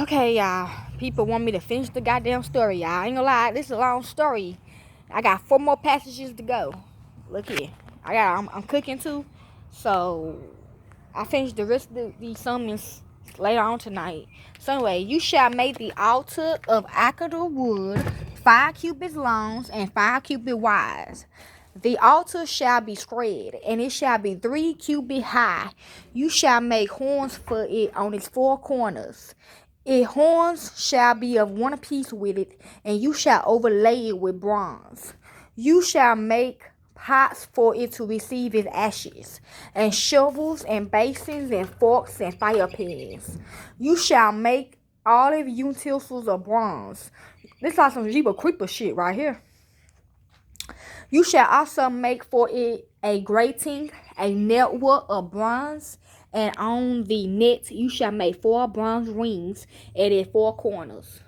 Okay, y'all. People want me to finish the goddamn story, y'all. I ain't gonna lie, this is a long story. I got 4 more passages to go. Look here. I'm cooking too. So I finished the rest of these sermons later on tonight. So anyway, you shall make the altar of acacia wood 5 cubits long and 5 cubits wide. The altar shall be spread, and it shall be 3 cubits high. You shall make horns for it on its 4 corners. Its horns shall be of one piece with it, and you shall overlay it with bronze. You shall make pots for it to receive its ashes, and shovels and basins and forks and fire pans. You shall make all of utensils of bronze. This is like some Jeep Creeper shit right here. You shall also make for it a grating, a network of bronze, and on the net you shall make 4 bronze rings at its 4 corners.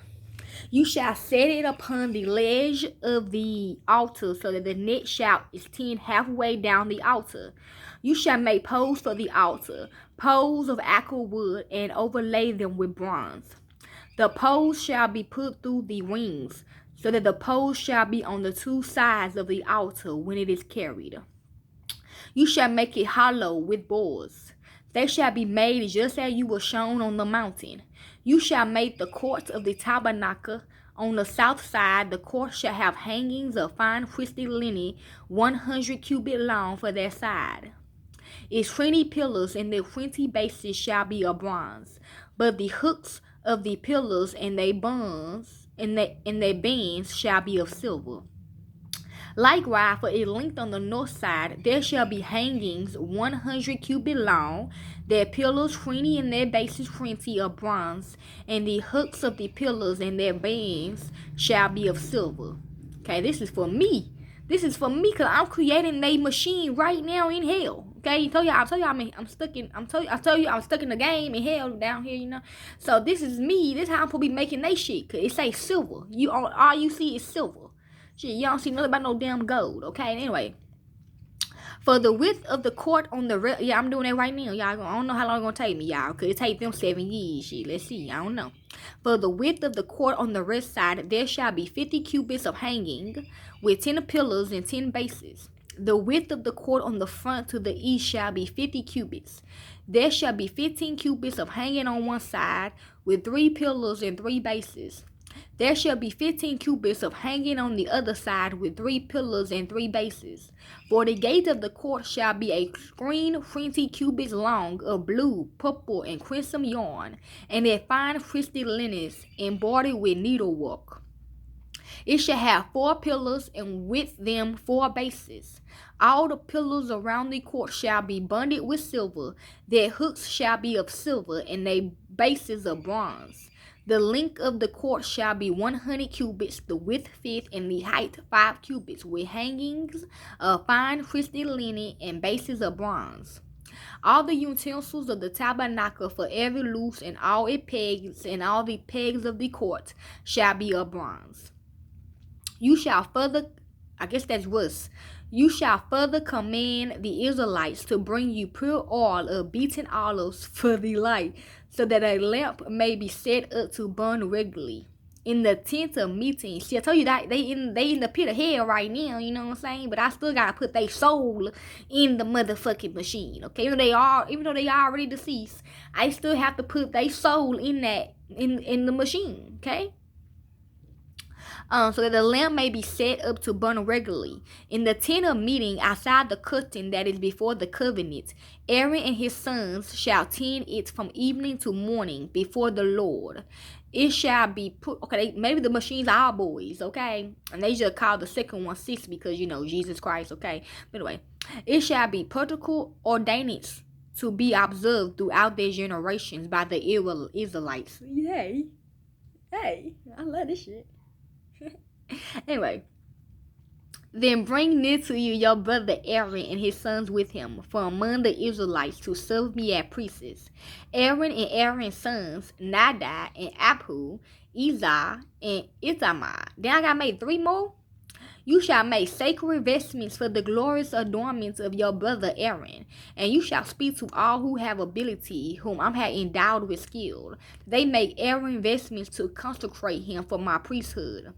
You shall set it upon the ledge of the altar, so that the net shall extend halfway down the altar. You shall make poles for the altar, poles of acacia wood, and overlay them with bronze. The poles shall be put through the rings, so that the poles shall be on the 2 sides of the altar when it is carried. You shall make it hollow with boards. They shall be made just as you were shown on the mountain. You shall make the court of the tabernacle. On the south side, the court shall have hangings of fine twisted linen, 100 cubits long for their side. Its 20 pillars and their 20 bases shall be of bronze, but the hooks of the pillars and their bands shall be of silver. Likewise, for its length on the north side, there shall be hangings 100 cubits long, their pillars 20 and their bases 20 of bronze, and the hooks of the pillars and their bands shall be of silver. Okay, this is for me. This is for me because I'm creating a machine right now in hell. Okay, I told you I'm stuck in the game in hell down here, you know. So this is me. This is how I'm supposed to be making that shit. Cause it say silver. All you see is silver. Shit, you don't see nothing about no damn gold. Okay, anyway. For the width of the court on the I'm doing that right now, y'all. I don't know how long it's gonna take me, y'all. Could it take them 7 years? Shit, let's see. I don't know. For the width of the court on the west side, there shall be 50 cubits of hanging, with 10 pillars and 10 bases. The width of the court on the front to the east shall be 50 cubits. There shall be 15 cubits of hanging on one side, with 3 pillars and 3 bases. There shall be 15 cubits of hanging on the other side, with 3 pillars and 3 bases. For the gate of the court shall be a screen 20 cubits long of blue, purple, and crimson yarn, and a fine twisted linen embroidered with needlework. It shall have 4 pillars, and with them 4 bases. All the pillars around the court shall be bonded with silver. Their hooks shall be of silver, and their bases of bronze. The length of the court shall be 100 cubits, the width 50, and the height 5 cubits, with hangings of fine twisted linen and bases of bronze. All the utensils of the tabernacle for every loose and all its pegs and all the pegs of the court shall be of bronze. You shall further command the Israelites to bring you pure oil of beaten olives for the light, so that a lamp may be set up to burn regularly. In the tent of meeting, see, I told you that they in the pit of hell right now, you know what I'm saying? But I still gotta put their soul in the motherfucking machine, okay? Even though they are already deceased, I still have to put their soul in the machine, okay? So that the lamp may be set up to burn regularly. In the tent of meeting, outside the curtain that is before the covenant, Aaron and his sons shall tend it from evening to morning before the Lord. It shall be put, okay, maybe the machines are all boys, okay? And they just call the second one 6 because, Jesus Christ, okay? But anyway, it shall be particular ordinance to be observed throughout their generations by the Israelites. Yay. Hey, I love this shit. Anyway, then bring near to you your brother Aaron and his sons with him, from among the Israelites, to serve me as priests. Aaron and Aaron's sons, Nadab and Abihu, Izhar and Ithamar. Then I gotta make 3 more. You shall make sacred vestments for the glorious adornments of your brother Aaron, and you shall speak to all who have ability, whom I have endowed with skill. They make Aaron vestments to consecrate him for my priesthood.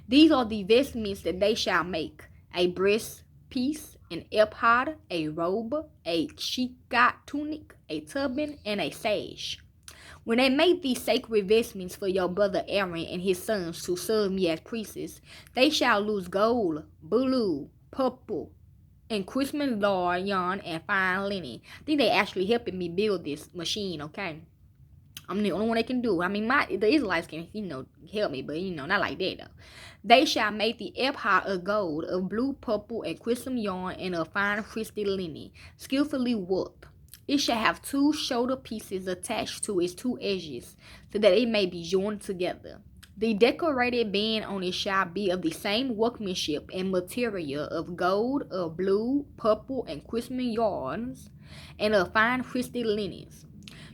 These are the vestments that they shall make: a breastpiece, an ephod, a robe, a chikat tunic, a turban, and a sash. When they make these sacred vestments for your brother Aaron and his sons to serve me as priests, they shall lose gold, blue, purple, and Christmas yarn and fine linen. I think they actually helping me build this machine, okay? I'm the only one that can do it. I mean, the Israelites can, help me, but, not like that, though. They shall make the ephod of gold, of blue, purple, and crimson yarn, and of fine twisted linen, skillfully worked. It shall have 2 shoulder pieces attached to its 2 edges, so that it may be joined together. The decorated band on it shall be of the same workmanship and material of gold, of blue, purple, and crimson yarns, and of fine twisted linens.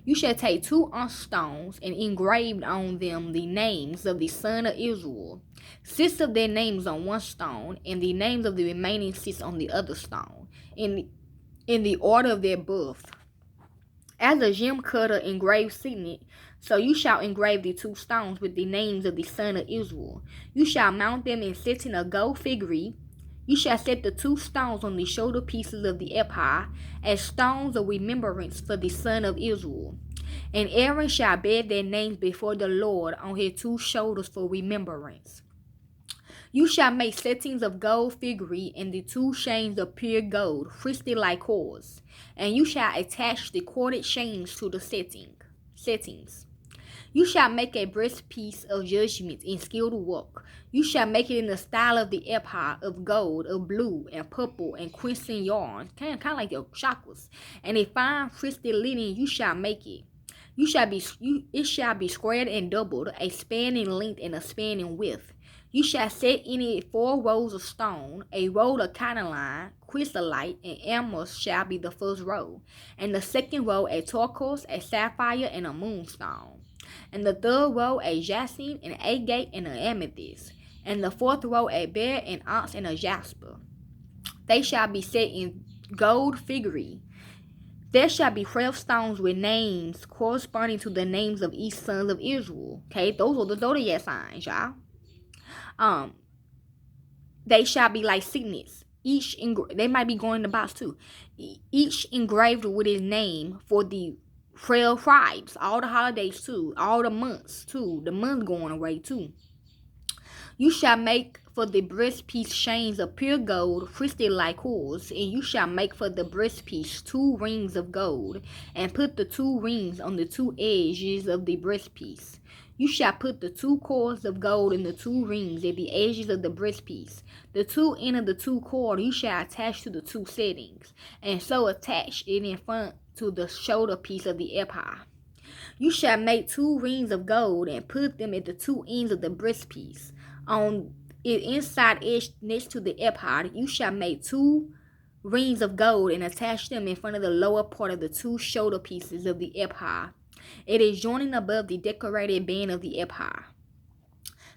You shall take 2 stones and engrave on them the names of the sons of Israel, 6 of their names on one stone, and the names of the remaining 6 on the other stone, in the order of their birth. As a gem cutter engraves signet, so you shall engrave the 2 stones with the names of the sons of Israel. You shall mount them in setting a gold figure. You shall set the 2 stones on the shoulder pieces of the ephod as stones of remembrance for the sons of Israel. And Aaron shall bear their names before the Lord on his 2 shoulders for remembrance. You shall make settings of gold figure and the 2 chains of pure gold, twisted like cords, and you shall attach the corded chains to the settings. You shall make a breastpiece of judgment in skilled work. You shall make it in the style of the ephod, of gold, of blue, and purple, and crimson yarn, kind of like your chakras, and a fine twisted linen. You shall make it. It shall be squared and doubled, a span in length and a span in width. You shall set in it 4 rows of stone, a row of carnelian, chrysolite, and emerald shall be the first row, and the second row a turquoise, a sapphire, and a moonstone, and the third row a jacinth, an agate, and an amethyst, and the 4th row a bear, an onyx, and a jasper. They shall be set in gold figure. There shall be 12 stones with names corresponding to the names of each son of Israel. Okay, those are the zodiac signs, y'all. They shall be like signets. They might be going in the box too. Each engraved with his name for the 12 tribes, all the holidays too, all the months too. The months going away too. You shall make for the breastpiece chains of pure gold, twisted like cords, and you shall make for the breastpiece 2 rings of gold, and put the 2 rings on the 2 edges of the breastpiece. You shall put the 2 cords of gold in the 2 rings at the edges of the breastpiece. The 2 ends of the 2 cords you shall attach to the 2 settings, and so attach it in front to the shoulder piece of the ephod. You shall make 2 rings of gold and put them at the 2 ends of the breastpiece. On its inside edge next to the ephod, you shall make 2 rings of gold and attach them in front of the lower part of the 2 shoulder pieces of the ephod. It is joining above the decorated band of the ephod.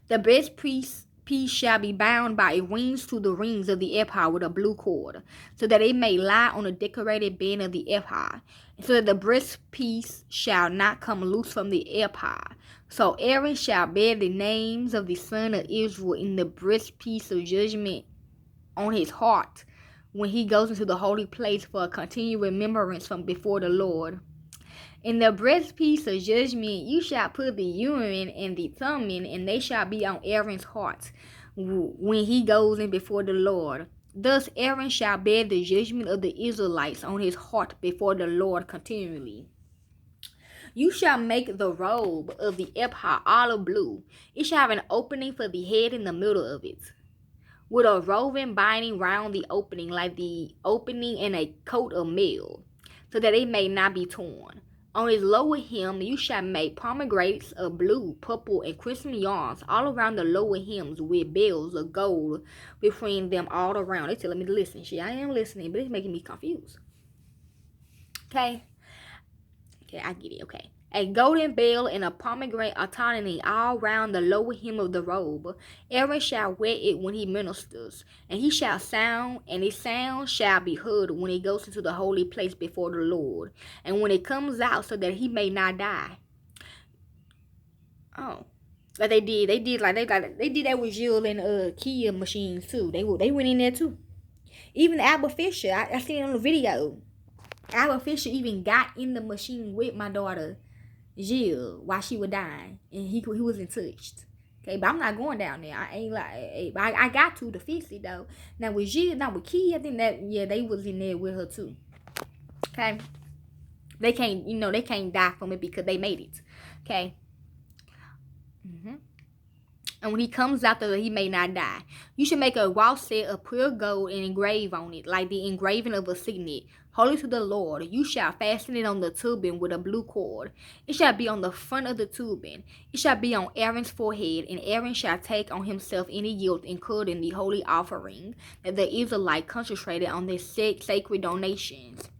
The breastpiece shall be bound by rings to the rings of the ephod with a blue cord, so that it may lie on the decorated band of the ephod, so that the breastpiece shall not come loose from the ephod. So Aaron shall bear the names of the sons of Israel in the breastpiece of judgment on his heart when he goes into the holy place for a continual remembrance from before the Lord. In the breastpiece of judgment you shall put the Urim and the Thummim, and they shall be on Aaron's heart when he goes in before the Lord. Thus Aaron shall bear the judgment of the Israelites on his heart before the Lord continually. You shall make the robe of the ephod olive blue. It shall have an opening for the head in the middle of it, with a woven binding round the opening like the opening in a coat of mail, so that it may not be torn. On its lower hem you shall make pomegranates of blue, purple, and crimson yarns all around the lower hems, with bells of gold between them all around. They're telling me to listen. I am listening, but it's making me confused. Okay, I get it. Okay. a golden bell and a pomegranate autonomy all round the lower hem of the robe. Aaron shall wear it when he ministers, and he shall sound, and his sound shall be heard when he goes into the holy place before the Lord, and when it comes out, so that he may not die. Oh. Like they did that with Jill and Kia machines too. They went in there too. Even Albert Fisher, I seen it on the video. Albert Fisher even got in the machine with my daughter Jill while she was dying, and he wasn't touched. Okay, but I'm not going down there. I ain't like, but I got to fix it though. Now with Jill, now with Kia, I think that they was in there with her too. Okay, they can't die from it because they made it. Okay. And when he comes out there, he may not die. You should make a raw set of pure gold and engrave on it, like the engraving of a signet. Holy to the Lord, you shall fasten it on the turban with a blue cord. It shall be on the front of the turban. It shall be on Aaron's forehead, and Aaron shall take on himself any guilt incurred in the holy offering that the Israelite concentrated on their sacred donations.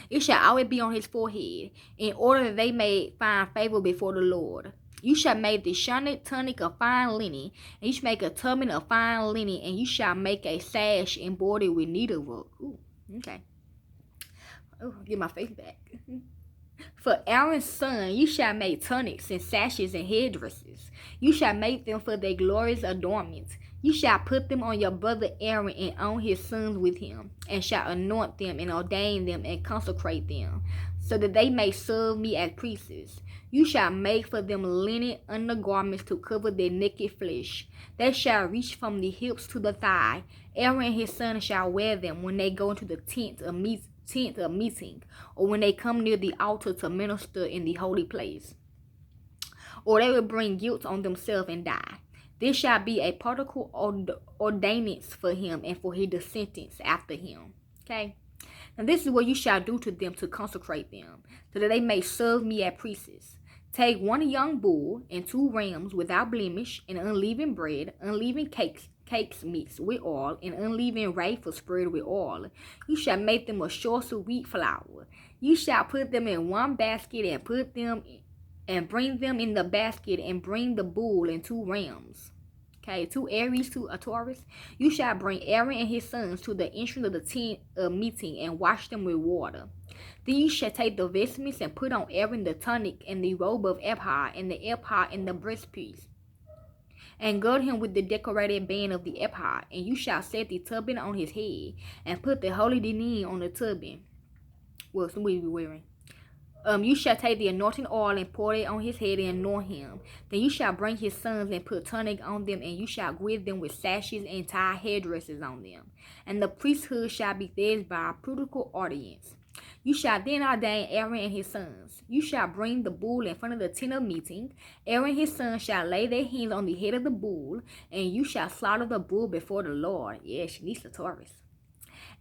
It shall always be on his forehead, in order that they may find favor before the Lord. You shall make the shining tunic of fine linen, and you shall make a turban of fine linen, and you shall make a sash embroidered with needlework. Ooh, okay. Oh, get my face back. For Aaron's son, you shall make tunics and sashes and headdresses. You shall make them for their glorious adornments. You shall put them on your brother Aaron and on his sons with him, and shall anoint them and ordain them and consecrate them, so that they may serve me as priests. You shall make for them linen undergarments to cover their naked flesh. They shall reach from the hips to the thigh. Aaron and his sons shall wear them when they go into the tent of meeting, or when they come near the altar to minister in the holy place. Or they will bring guilt on themselves and die. This shall be a particular ordinance for him and for his descendants after him. Okay? And this is what you shall do to them to consecrate them, so that they may serve me as priests. Take one young bull and 2 rams without blemish, and unleavened bread, unleavened cakes mixed with oil, and unleavened wafers spread with oil. You shall make them of coarse wheat flour. You shall put them in one basket and bring them in the basket, and bring the bull and 2 rams. Okay, 2 Aries, 2 Taurus. You shall bring Aaron and his sons to the entrance of the tent of meeting and wash them with water. Then you shall take the vestments and put on Aaron the tunic and the robe of ephod and the ephod and the breastpiece, and gird him with the decorated band of the ephod. And you shall set the turban on his head, and put the holy linen on the turban. Well, some we be wearing. You shall take the anointing oil and pour it on his head and anoint him. Then you shall bring his sons and put tunic on them, and you shall gird them with sashes and tie headdresses on them. And the priesthood shall be theirs by a prudential ordinance. You shall then ordain Aaron and his sons. You shall bring the bull in front of the tent of meeting. Aaron and his sons shall lay their hands on the head of the bull, and you shall slaughter the bull before the Lord. Yes, she needs the Taurus.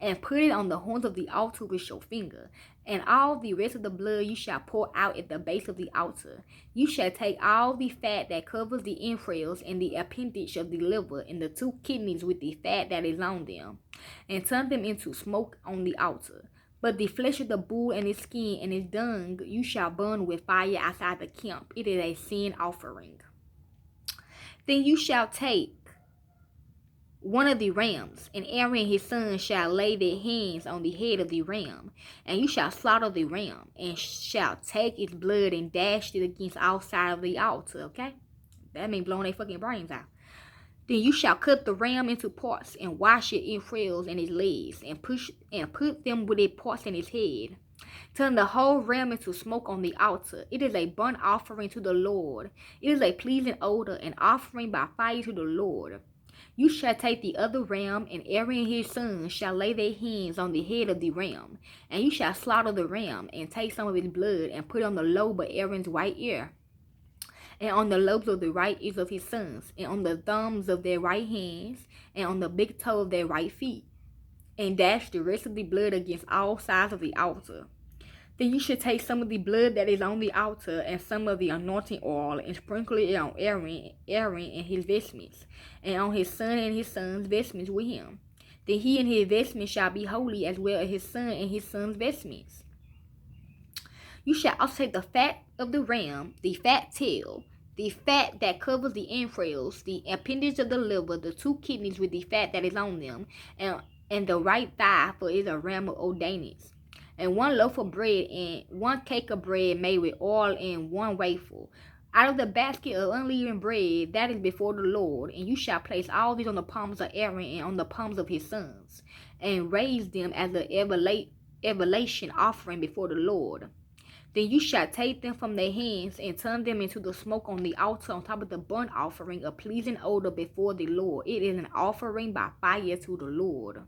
And put it on the horns of the altar with your finger. And all the rest of the blood you shall pour out at the base of the altar. You shall take all the fat that covers the entrails and the appendage of the liver and the 2 kidneys with the fat that is on them, and turn them into smoke on the altar. But the flesh of the bull and its skin and its dung you shall burn with fire outside the camp. It is a sin offering. Then you shall take one of the rams, and Aaron and his sons shall lay their hands on the head of the ram, and you shall slaughter the ram, and shall take its blood and dash it against all sides of the altar. Okay? That means blowing their fucking brains out. Then you shall cut the ram into parts, and wash its entrails and its legs, and put them with its parts in its head. Turn the whole ram into smoke on the altar. It is a burnt offering to the Lord. It is a pleasing odor, an offering by fire to the Lord. You shall take the other ram, and Aaron and his sons shall lay their hands on the head of the ram, and you shall slaughter the ram, and take some of its blood, and put on the lobe of Aaron's right ear, and on the lobes of the right ears of his sons, and on the thumbs of their right hands, and on the big toe of their right feet, and dash the rest of the blood against all sides of the altar. Then you should take some of the blood that is on the altar and some of the anointing oil, and sprinkle it on Aaron and his vestments, and on his son and his son's vestments with him. Then he and his vestments shall be holy, as well as his son and his son's vestments. You shall also take the fat of the ram, the fat tail, the fat that covers the entrails, the appendage of the liver, the 2 kidneys with the fat that is on them, and the right thigh, for it is a ram of odanis, and 1 loaf of bread, and 1 cake of bread made with oil, and 1 wafer. Out of the basket of unleavened bread that is before the Lord, and you shall place all these on the palms of Aaron and on the palms of his sons, and raise them as an elevation offering before the Lord. Then you shall take them from their hands and turn them into the smoke on the altar on top of the burnt offering, a pleasing odor before the Lord. It is an offering by fire to the Lord.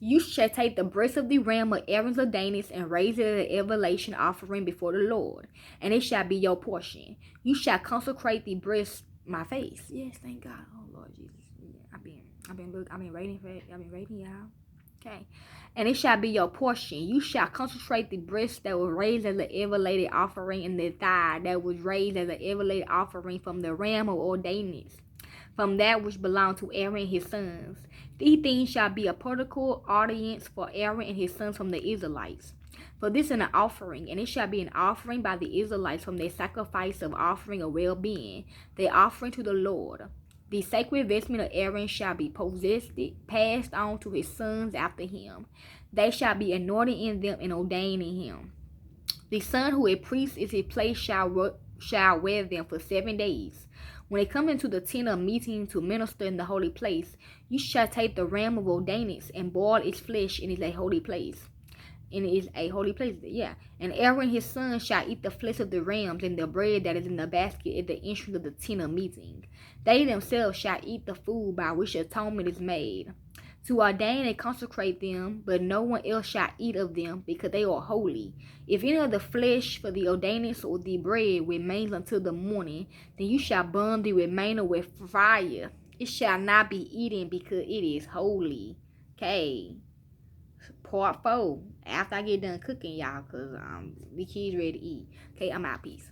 You shall take the breast of the ram of Aaron's ordainance and raise it as an elevation offering before the Lord, and it shall be your portion. You shall consecrate the breast. My face. Yes, thank God. Oh Lord Jesus. Yeah, I've been waiting, y'all. Okay. And it shall be your portion. You shall consecrate the breast that was raised as an elevated offering, and the thigh that was raised as an elevated offering from the ram of ordainance, from that which belonged to Aaron and his sons. These things shall be a particular audience for Aaron and his sons from the Israelites. For this is an offering, and it shall be an offering by the Israelites from their sacrifice of offering of well-being, their offering to the Lord. The sacred vestment of Aaron shall be passed on to his sons after him. They shall be anointed in them and ordained in him. The son who a priest is his place shall wear them for 7 days. When they come into the tent of meeting to minister in the holy place, you shall take the ram of ordainance and boil its flesh, and it is a holy place. And it is a holy place, yeah. And Aaron his son shall eat the flesh of the rams and the bread that is in the basket at the entrance of the tent of meeting. They themselves shall eat the food by which atonement is made, to ordain and consecrate them, but no one else shall eat of them, because they are holy. If any of the flesh for the ordainance or the bread remains until the morning, then you shall burn the remainder with fire. It shall not be eaten, because it is holy. Okay. Part 4. After I get done cooking, y'all, because the kids ready to eat. Okay, I'm out. Peace.